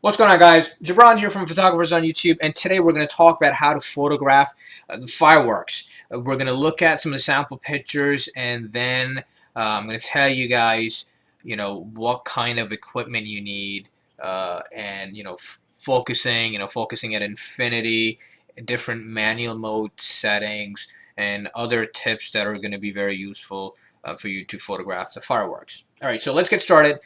What's going on, guys? Jabron here from Photographers on YouTube, and today we're going to talk about how to photograph the fireworks. We're going to look at some of the sample pictures, and then I'm going to tell you guys, what kind of equipment you need, and focusing at infinity, different manual mode settings, and other tips that are going to be very useful for you to photograph the fireworks. All right, so let's get started.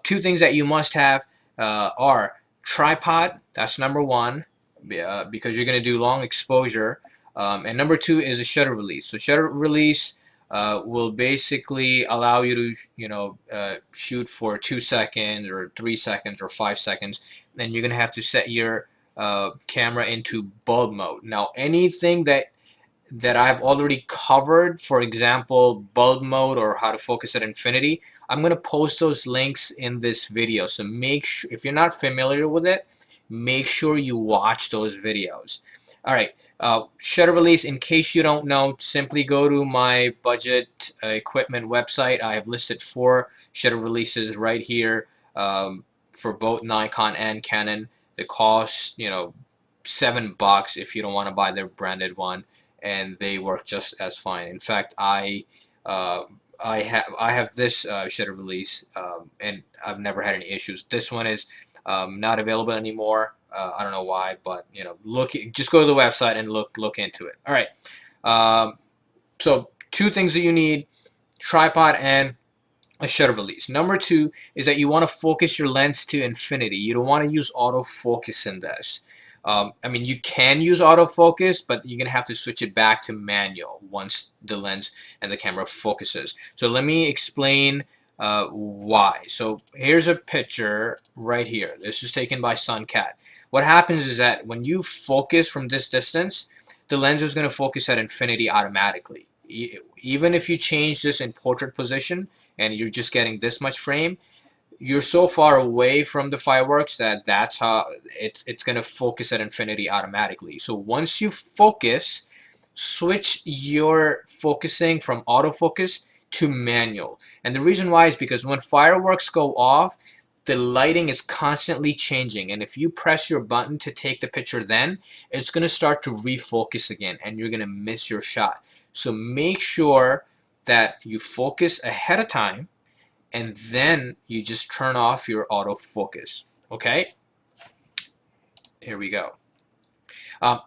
Two things that you must have are tripod. That's number one, because you're going to do long exposure. And number two is a shutter release. So shutter release will basically allow you to shoot for 2 seconds or 3 seconds or 5 seconds. And you're going to have to set your camera into bulb mode. Now, anything that I've already covered, for example, bulb mode or how to focus at infinity, I'm going to post those links in this video. So make sure, if you're not familiar with it, make sure you watch those videos. All right, shutter release, in case you don't know, simply go to my budget equipment website. I have listed 4 shutter releases right here for both Nikon and Canon. They cost, $7 if you don't want to buy their branded one, and they work just as fine. In fact, uh, I have this shutter release, and I've never had any issues. This one is not available anymore. I don't know why, but just go to the website and look into it. All right. So 2 things that you need: tripod and a shutter release. Number 2 is that you want to focus your lens to infinity. You don't want to use autofocus in this. I mean, you can use autofocus, but you're going to have to switch it back to manual once the lens and the camera focuses. So let me explain why. So here's a picture right here. This is taken by Suncat. What happens is that when you focus from this distance, the lens is going to focus at infinity automatically. Even if you change this in portrait position and you're just getting this much frame, you're so far away from the fireworks that's how it's going to focus at infinity automatically. So once you focus, switch your focusing from autofocus to manual. And the reason why is because when fireworks go off, the lighting is constantly changing, and if you press your button to take the picture, then it's going to start to refocus again and you're going to miss your shot. So make sure that you focus ahead of time, and then you just turn off your autofocus. Okay, here we go.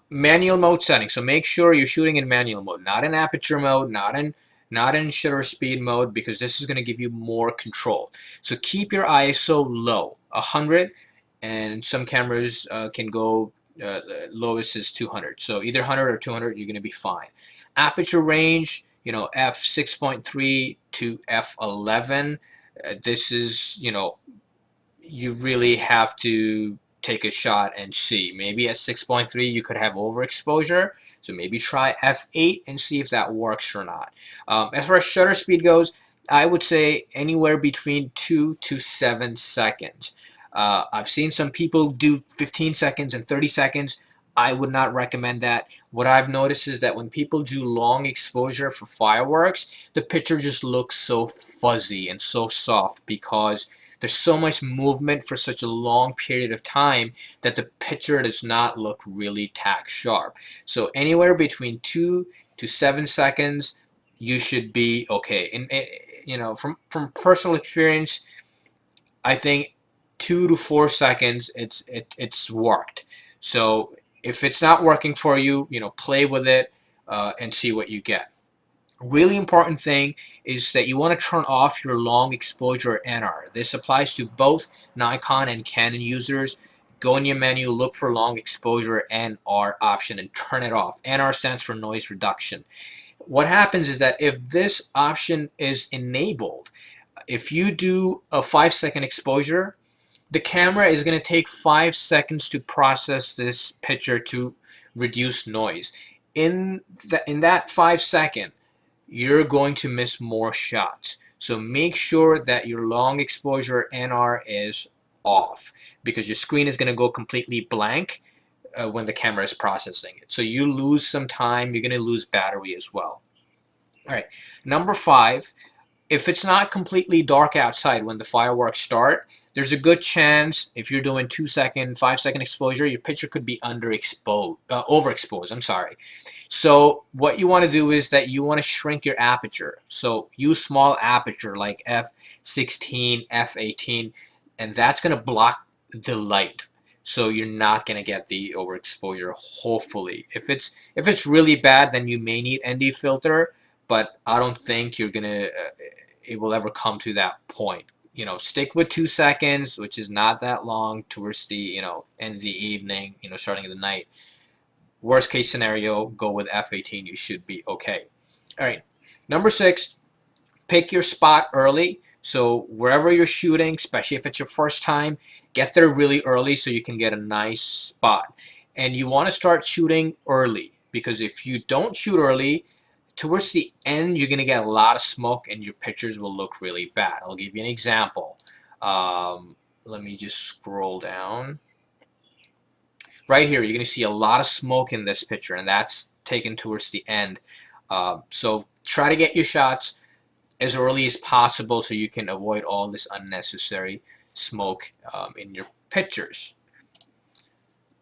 Manual mode setting. So make sure you're shooting in manual mode, not in aperture mode, not in shutter speed mode, because this is going to give you more control. So keep your ISO low, 100, and some cameras can go lowest is 200. So either 100 or 200, you're going to be fine. Aperture range, f6.3 to f11. This is, you really have to take a shot and see. Maybe at 6.3 you could have overexposure, so maybe try f8 and see if that works or not. As far as shutter speed goes, I would say anywhere between 2 to 7 seconds. I've seen some people do 15 seconds and 30 seconds. I would not recommend that. What I've noticed is that when people do long exposure for fireworks, the picture just looks so fuzzy and so soft because there's so much movement for such a long period of time that the picture does not look really tack sharp. So anywhere between 2 to 7 seconds, you should be okay. And from personal experience, I think 2 to 4 seconds, it's worked. So if it's not working for you, play with it and see what you get. Really important thing is that you want to turn off your long exposure NR. This applies to both Nikon and Canon users. Go in your menu, look for long exposure NR option and turn it off. NR stands for noise reduction. What happens is that if this option is enabled, if you do a 5-second exposure, the camera is going to take 5 seconds to process this picture to reduce noise. In that 5 second, you're going to miss more shots. So make sure that your long exposure NR is off, because your screen is going to go completely blank when the camera is processing it. So you lose some time, you're going to lose battery as well. All right, number 5, if it's not completely dark outside when the fireworks start, there's a good chance if you're doing 2-second, 5-second exposure, your picture could be overexposed. I'm sorry. So what you want to do is that you want to shrink your aperture. So use small aperture like f16, f18, and that's going to block the light. So you're not going to get the overexposure, hopefully. If it's really bad, then you may need ND filter, but I don't think you're gonna it will ever come to that point. Stick with 2 seconds, which is not that long towards the end of the evening, starting of the night. Worst case scenario, go with f18. You should be okay. All right, number 6. Pick your spot early. So wherever you're shooting, especially if it's your first time, get there really early so you can get a nice spot. And you want to start shooting early, because if you don't shoot early, towards the end you're going to get a lot of smoke and your pictures will look really bad. I'll give you an example. Let me just scroll down. Right here, you're going to see a lot of smoke in this picture, and that's taken towards the end. So try to get your shots as early as possible so you can avoid all this unnecessary smoke in your pictures.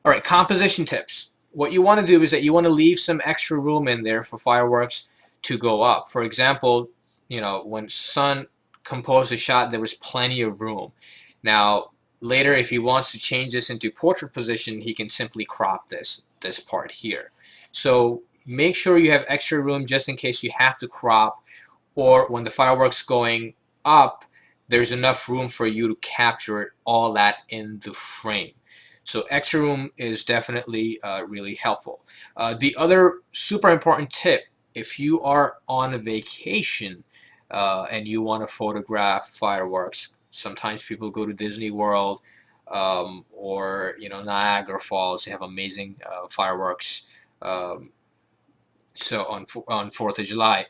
All right, composition tips. What you want to do is that you want to leave some extra room in there for fireworks to go up. For example, when Sun composed a shot, there was plenty of room. Now, later, if he wants to change this into portrait position, he can simply crop this part here. So make sure you have extra room just in case you have to crop, or when the fireworks going up, there's enough room for you to capture all that in the frame. So extra room is definitely really helpful. The other super important tip, if you are on a vacation and you want to photograph fireworks, sometimes people go to Disney World or Niagara Falls. They have amazing fireworks. So on 4th of July,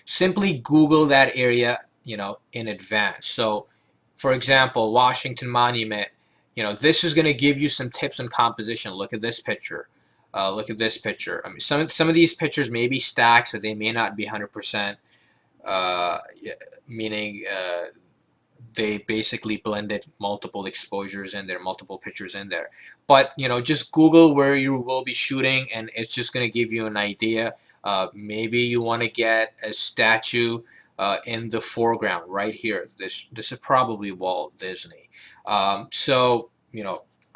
simply Google that area, in advance. So, for example, Washington Monument, this is going to give you some tips on composition. Look at this picture. Look at this picture. I mean, some of these pictures may be stacked, so they may not be 100%, meaning they basically blended multiple exposures in there, multiple pictures in there. But just Google where you will be shooting, and it's just going to give you an idea. Maybe you want to get a statue in the foreground right here. This is probably Walt Disney. So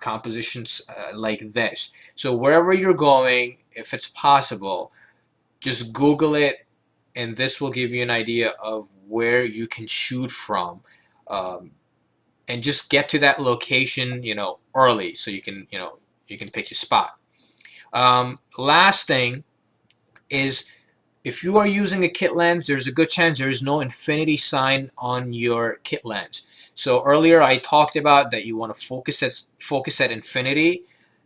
compositions like this. So wherever you're going, if it's possible, just Google it, and this will give you an idea of where you can shoot from. Um, and just get to that location, early, so you can pick your spot. Last thing is, if you are using a kit lens, there's a good chance there is no infinity sign on your kit lens. So earlier I talked about that you want to focus at infinity,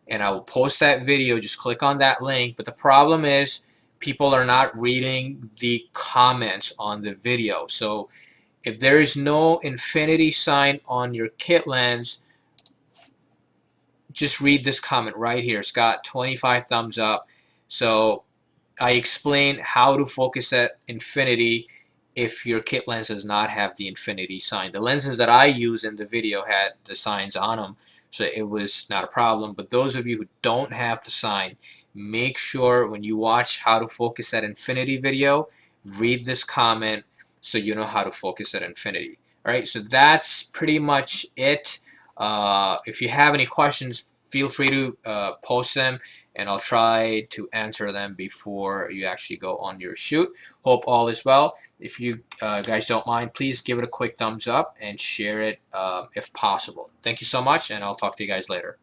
and I will post that video. Just click on that link. But the problem is people are not reading the comments on the video. So if there is no infinity sign on your kit lens, just read this comment right here. It's got 25 thumbs up. So I explain how to focus at infinity if your kit lens does not have the infinity sign. The lenses that I use in the video had the signs on them, so it was not a problem. But those of you who don't have the sign, make sure when you watch how to focus at infinity video, read this comment so you know how to focus at infinity. All right, so that's pretty much it. If you have any questions, feel free to post them, and I'll try to answer them before you actually go on your shoot. Hope all is well. If you guys don't mind, please give it a quick thumbs up and share it if possible. Thank you so much, and I'll talk to you guys later.